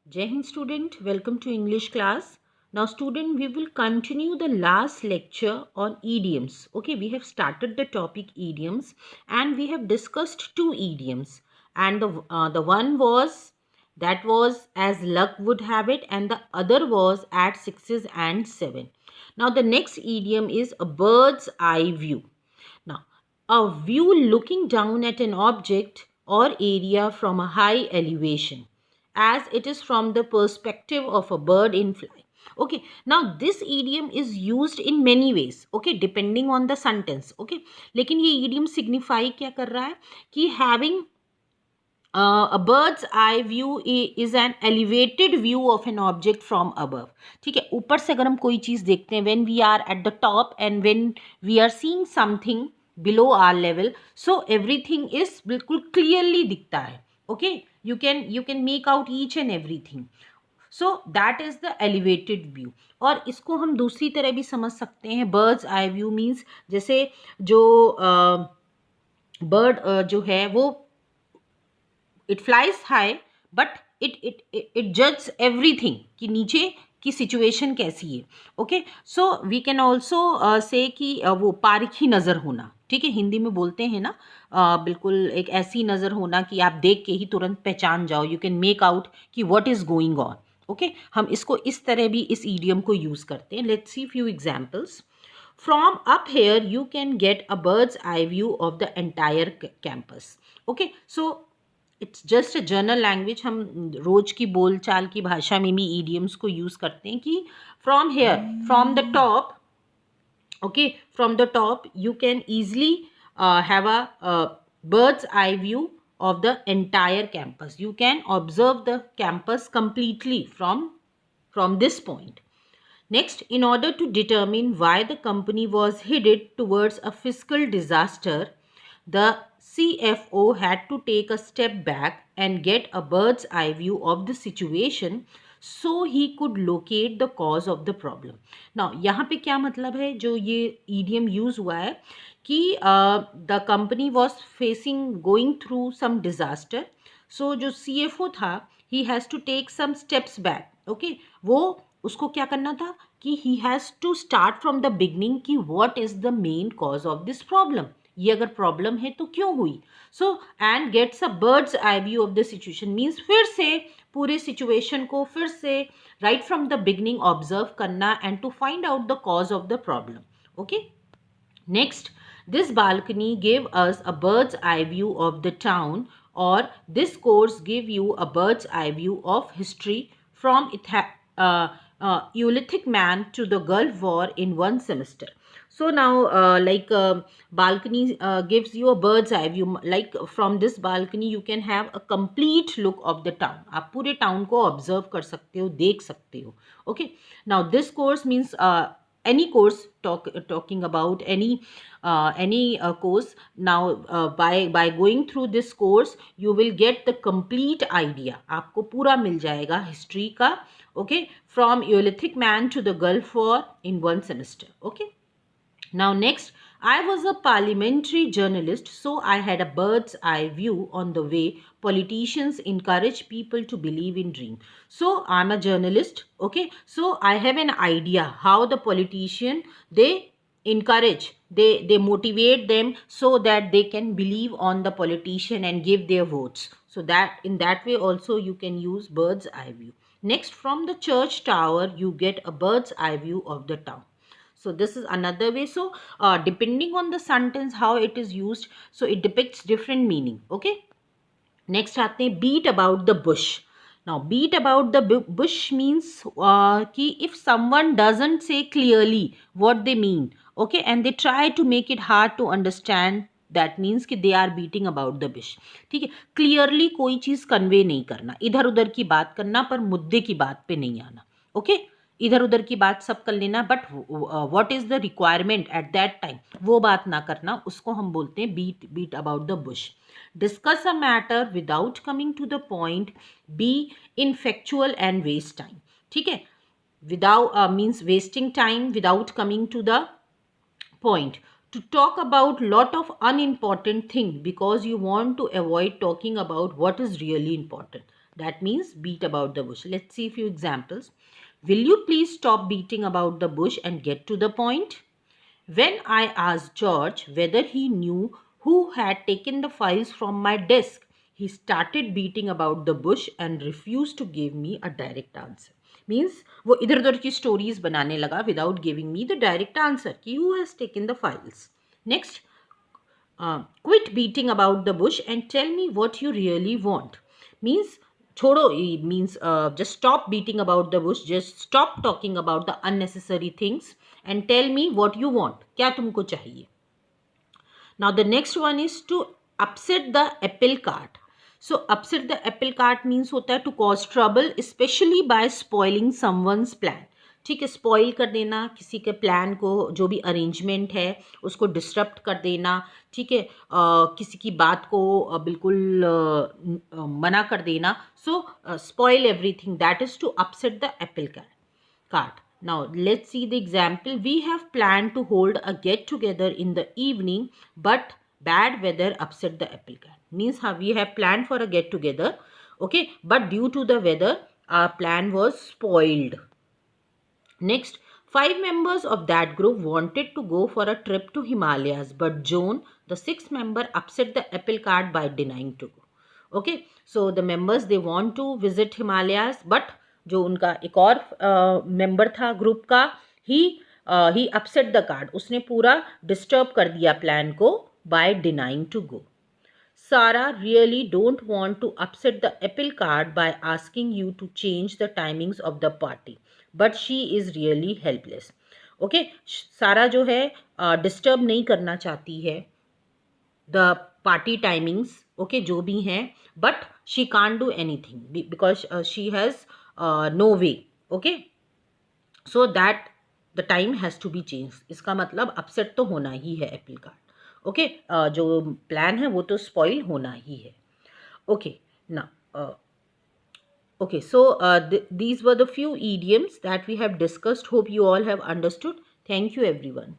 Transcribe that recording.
Jai Hind student, welcome to English class. Now student, we will continue the last lecture on idioms. Okay, we have started the topic idioms and we have discussed two idioms. And the one was, that was as luck would have it, and the other was at sixes and seven. Now the next idiom is a bird's eye view. Now, a view looking down at an object or area from a high elevation, as it is from the perspective of a bird in flight. Okay, now this idiom is used in many ways, okay, depending on the sentence. Okay, लेकिन ये idiom signify क्या कर रहा है कि having a bird's eye view is an elevated view of an object from above. ठीक है, ऊपर से अगर हम कोई चीज देखते हैं, when we are at the top and when we are seeing something below our level, so everything is बिल्कुल clearly दिखता है. Okay, you can make out each and everything. So that is the elevated view. और इसको हम दूसरी तरह भी समझ सकते हैं. bird's eye view means जैसे जो bird जो है वो it flies high but it judges everything कि नीचे की सिचुएशन कैसी है. Okay, so we can also say कि वो पारखी नज़र होना. ठीक है, हिंदी में बोलते हैं ना, बिल्कुल एक ऐसी नज़र होना कि आप देख के ही तुरंत पहचान जाओ. यू कैन मेक आउट कि what is going on. Okay, हम इसको इस तरह भी इस ईडियम को यूज़ करते हैं. Let's see few examples. From up here, you can get a bird's eye view of the entire campus. Okay, so it's just a general language. हम रोज की बोलचाल की भाषा में भी ईडियम्स को यूज़ करते हैं कि from here, from the top. Okay, from the top you can easily have a bird's eye view of the entire campus. You can observe the campus completely from this point. Next, in order to determine why the company was headed towards a fiscal disaster, the CFO had to take a step back and get a bird's eye view of the situation so he could locate the cause of the problem. Now, यहाँ पे क्या मतलब है जो ये idiom use हुआ है कि the company was going through some disaster. So जो CFO था, he has to take some steps back. Okay, वो उसको क्या करना था कि he has to start from the beginning कि what is the main cause of this problem. ये अगर प्रॉब्लम है तो क्यों हुई. So and gets a bird's eye view of the situation means फिर से पूरे सिचुएशन को फिर से right from the beginning observe करना and to find out the cause of the problem. Okay, next, this balcony gave us a bird's eye view of the town, or this course give you a bird's eye view of history from Neolithic man to the Gulf War in one semester. So now balcony gives you a bird's eye view. Like from this balcony you can have a complete look of the town. आप पूरे town को observe कर सकते हो, देख सकते हो. Okay, now this course means any course talking about any course. Now by going through this course you will get the complete idea. आपको पूरा मिल जाएगा history का. Okay, from Neolithic man to the Gulf War in one semester. Okay, now next, I was a parliamentary journalist, so I had a bird's eye view on the way politicians encourage people to believe in dream. So I'm a journalist, okay? So I have an idea how the politician, they encourage, they motivate them so that they can believe on the politician and give their votes. So that in that way also you can use bird's eye view. Next, from the church tower you get a bird's eye view of the town. So this is another way. So depending on the sentence how it is used, so it depicts different meaning. Okay, next आते हैं beat about the bush. Now beat about the bush means कि if someone doesn't say clearly what they mean, okay, and they try to make it hard to understand, that means कि they are beating about the bush. ठीक है, clearly कोई चीज़ convey नहीं करना, इधर उधर की बात करना पर मुद्दे की बात पे नहीं आना. Okay, इधर उधर की बात सब कर लेना but what is the requirement at that time वो बात ना करना, उसको हम बोलते हैं beat about the bush. Discuss a matter without coming to the point, be ineffectual and waste time. ठीक है, without means wasting time without coming to the point. To talk about lot of unimportant thing because you want to avoid talking about what is really important. That means beat about the bush. Let's see a few examples. Will you please stop beating about the bush and get to the point? When I asked George whether he knew who had taken the files from my desk, he started beating about the bush and refused to give me a direct answer. Means वो इधर उधर की stories बनाने लगा without giving me the direct answer कि who has taken the files. Next, quit beating about the bush and tell me what you really want. Means छोड़ो, means just stop beating about the bush, just stop talking about the unnecessary things and tell me what you want. क्या तुमको चाहिए? Now the next one is to upset the apple cart. So upset the apple cart means होता है to cause trouble, especially by spoiling someone's plan. ठीक है, spoil कर देना किसी के प्लान को, जो भी अरेंजमेंट है उसको डिस्टर्ब कर देना. ठीक है, किसी की बात को बिल्कुल मना कर देना. So spoil everything, that is to upset the apple cart. Now let's see the example. We have planned to hold a get together in the evening, but bad weather upset the apple cart. Means we have planned for a get together, okay, but due to the weather our plan was spoiled. Next, 5 members of that group wanted to go for a trip to Himalayas, but Joan, the 6th member, upset the apple cart by denying to go. Okay, so the members, they want to visit Himalayas, but जो उनका एक और member था group का, he upset the cart. उसने पूरा disturb कर दिया प्लान को by denying to go. Sarah really don't want to upset the apple cart by asking you to change the timings of the party, but she is really helpless. Okay, सारा जो है disturb नहीं करना चाहती है the party timings, okay, जो भी हैं, but she can't do anything because she has no way. Okay, so that the time has to be changed. इसका मतलब अपसेट तो होना ही है एप्पल कार्ट. ओके, जो प्लान है वो तो स्पॉइल होना ही है. Okay, now okay, so these were the few idioms that we have discussed. Hope you all have understood. Thank you everyone.